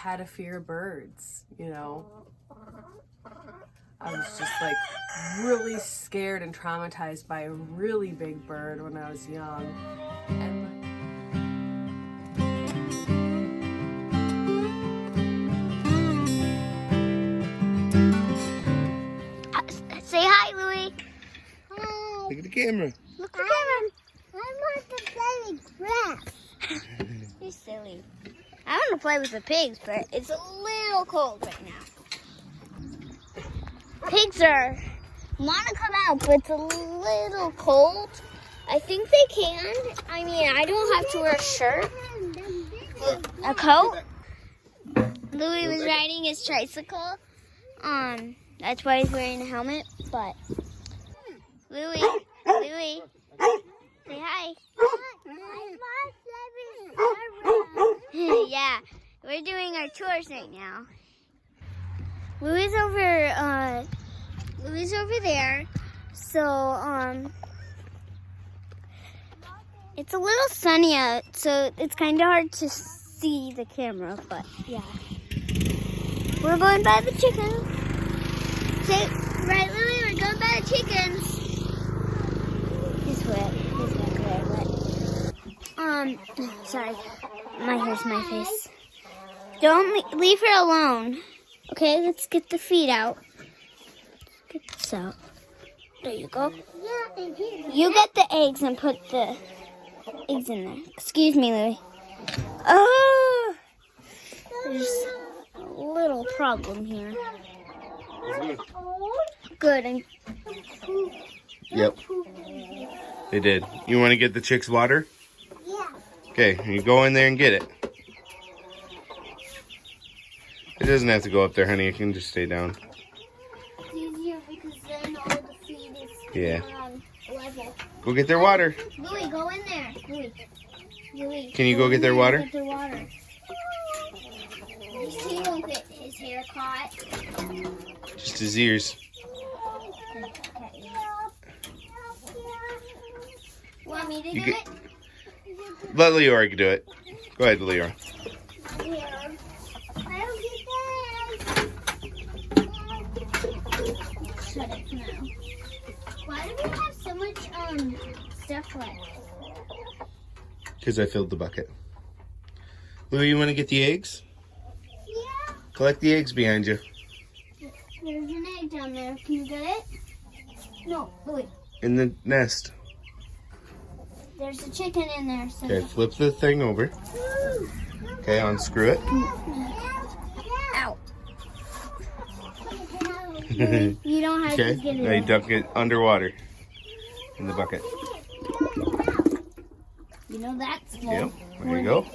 had a fear of birds, you know. I was just like really scared and traumatized by a really big bird when I was young. Say hi, Louie. Hi. Look at the camera. Look at the camera. I want to play with grass. You're silly. I want to play with the pigs, but it's a little cold right now. Pigs want to come out, but it's a little cold. I think they can. I mean, I don't have to wear a shirt, a coat. Louie was riding his tricycle. That's why he's wearing a helmet. But Louie, say hi. Yeah, we're doing our tours right now. Louie's over there. So it's a little sunny out, so it's kind of hard to see the camera. But yeah, we're going by the chickens. Say right, Louie. We're going by the chickens. He's wet. Sorry. Here's my face. Don't leave her alone. Okay, let's get the feet out. Get this out. There you go. You get the eggs and put the eggs in there. Excuse me, Louie. Oh! There's a little problem here. Good. Yep. They did. You want to get the chicks water? Okay, you go in there and get it. It doesn't have to go up there, honey. It can just stay down. It's easier because then all the feed is level. Go get their water. Louie, go in there. Louie. Can you go get their water? Get their water. He won't get his hair caught. Just his ears. Want me to do it? Let Leora do it. Go ahead, Leora. Shut it now. Why do we have so much stuff left? Because I filled the bucket. Louie, you want to get the eggs? Yeah. Collect the eggs behind you. There's an egg down there. Can you get it? No, Louie. In the nest. There's a chicken in there. So Okay, flip the thing over. Okay, unscrew it. Ow. You don't have to get it. Now you dunk it underwater in the bucket. You know that's full. Yep, there you go.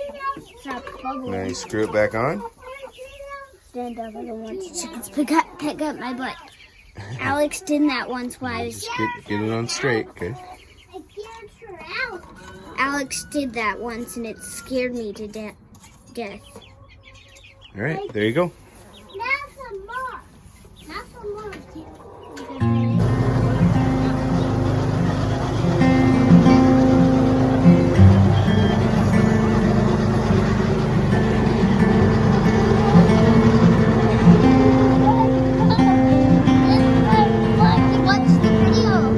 Now you screw it back on. Stand up, I don't want the chickens pick up my butt. Alex did that once while I was... Just get it on straight, okay? Alex did that once and it scared me to death. All right, there you go. Now some more. Watch the video.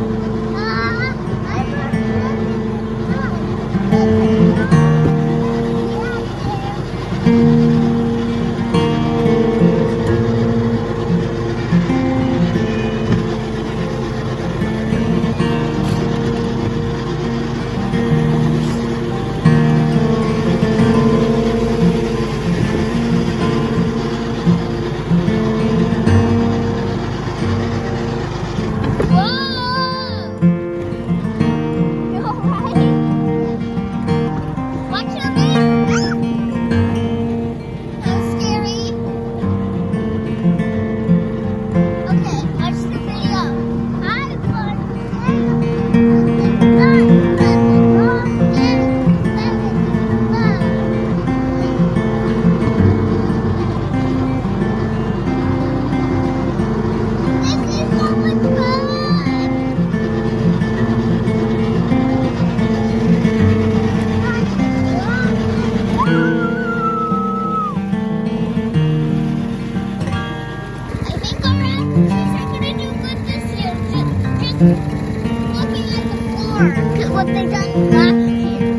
Looking at the floor, because what they done last year.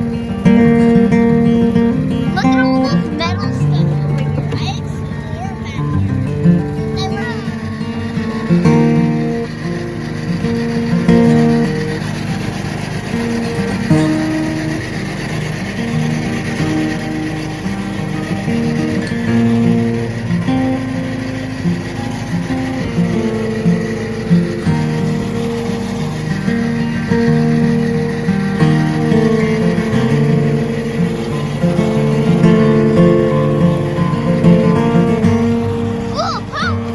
Look at all those metal stuff over here. I had some more back here. They were. Oh, post!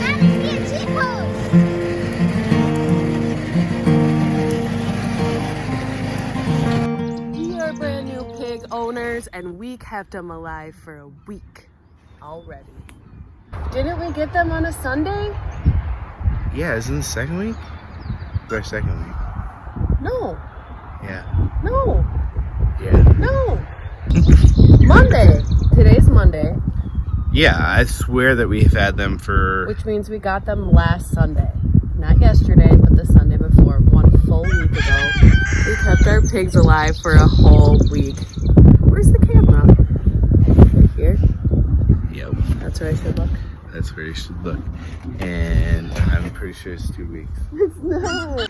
Haven't seen a T-post. We are brand new pig owners and we kept them alive for a week already. Didn't we get them on a Sunday? Yeah, isn't the second week? It's our second week. No, Yeah. no, Yeah. no. Monday. Today's Monday, Yeah, I swear that we've had them for... which means we got them last Sunday. Not yesterday, but the Sunday before, 1 full week ago. We kept our pigs alive for a whole week. Where's the camera? Right here? Yep, That's where I should look. that's where you should look. And I'm pretty sure it's 2 weeks. No.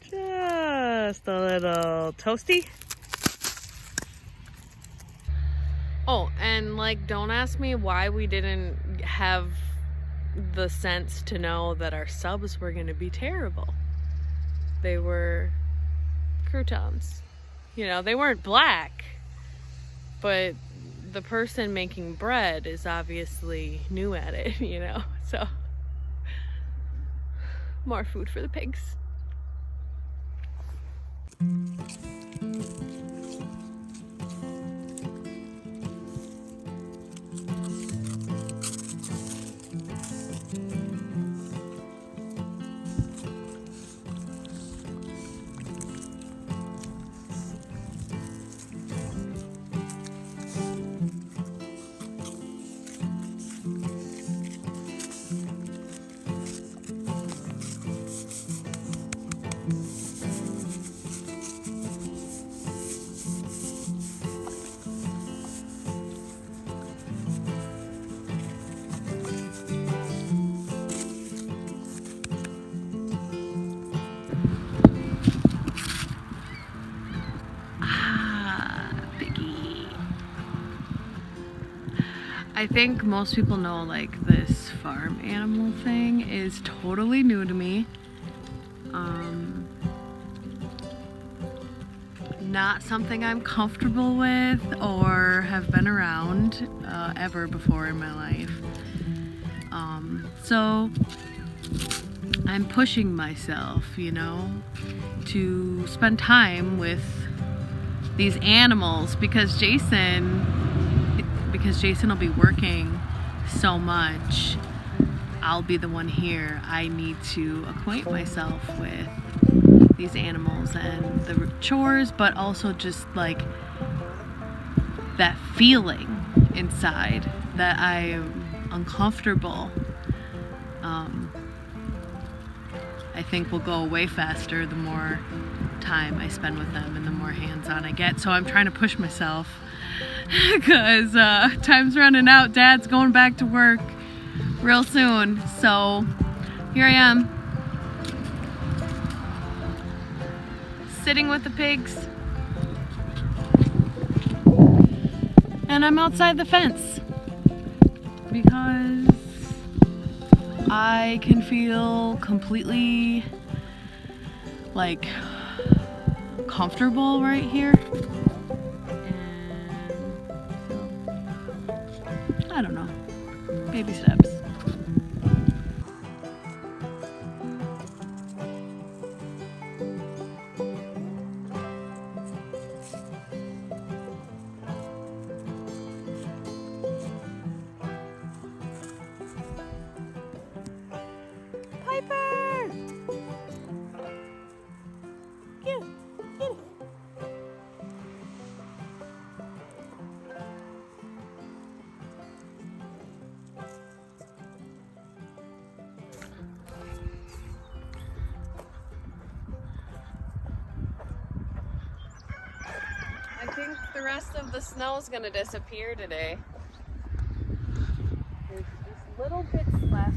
Just a little toasty. Oh, and like, don't ask me why we didn't have the sense to know that our subs were going to be terrible. They were croutons. You know, they weren't black, but the person making bread is obviously new at it, you know, so more food for the pigs. I think most people know like this farm animal thing is totally new to me. Not something I'm comfortable with or have been around ever before in my life. So I'm pushing myself, you know, to spend time with these animals because Jason will be working so much. I'll be the one here. I need to acquaint myself with these animals and the chores, but also just like that feeling inside that I am uncomfortable. I think will go away faster the more time I spend with them and the more hands-on I get. So I'm trying to push myself because time's running out. Dad's going back to work real soon. So here I am, sitting with the pigs. And I'm outside the fence because I can feel completely like comfortable right here. And so, I don't know, baby steps. Piper! Get it. the rest of the snow's gonna disappear today. There's just little bits left.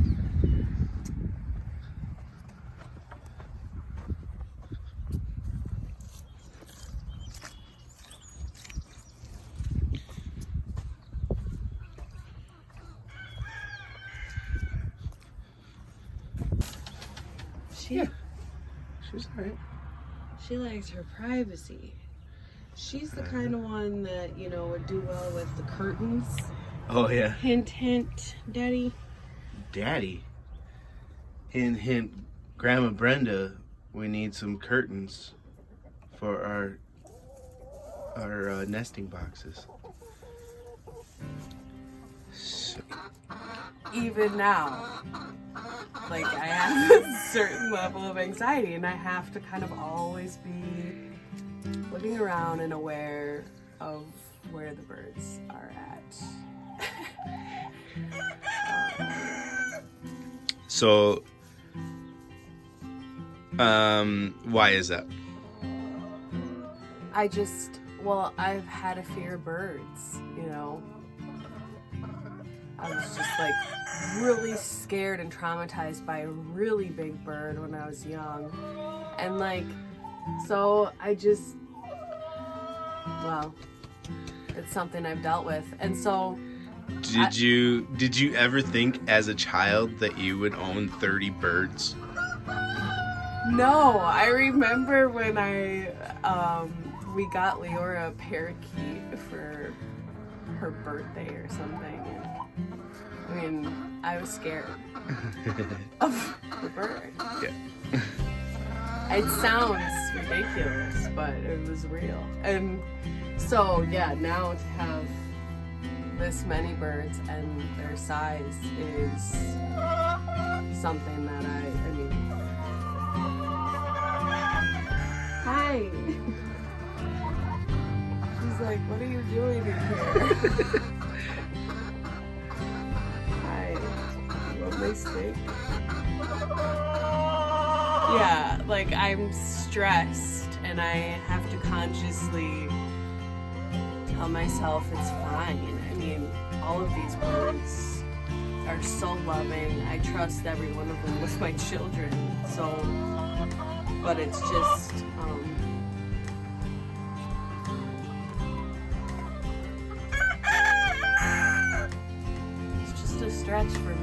She's alright. She likes her privacy. She's the kind of one that, you know, would do well with the curtains. Oh yeah. Hint, hint, Daddy. Daddy. Hint, hint, Grandma Brenda, we need some curtains for our nesting boxes. So. Even now, like, I have a certain level of anxiety, and I have to kind of always be looking around and aware of where the birds are at. So, why is that? I've had a fear of birds, you know. I was just like really scared and traumatized by a really big bird when I was young. And like, so it's something I've dealt with. And so Did you ever think as a child that you would own 30 birds? no, I remember when we got Leora a parakeet for her birthday or something. I mean, I was scared of the bird. Yeah. It sounds ridiculous, but it was real. And so, yeah, now to have this many birds and their size is something that I mean... Hi! She's like, what are you doing in here? Steak. Yeah, like I'm stressed and I have to consciously tell myself it's fine. I mean, all of these birds are so loving. I trust every one of them with my children. So, but it's just, a stretch for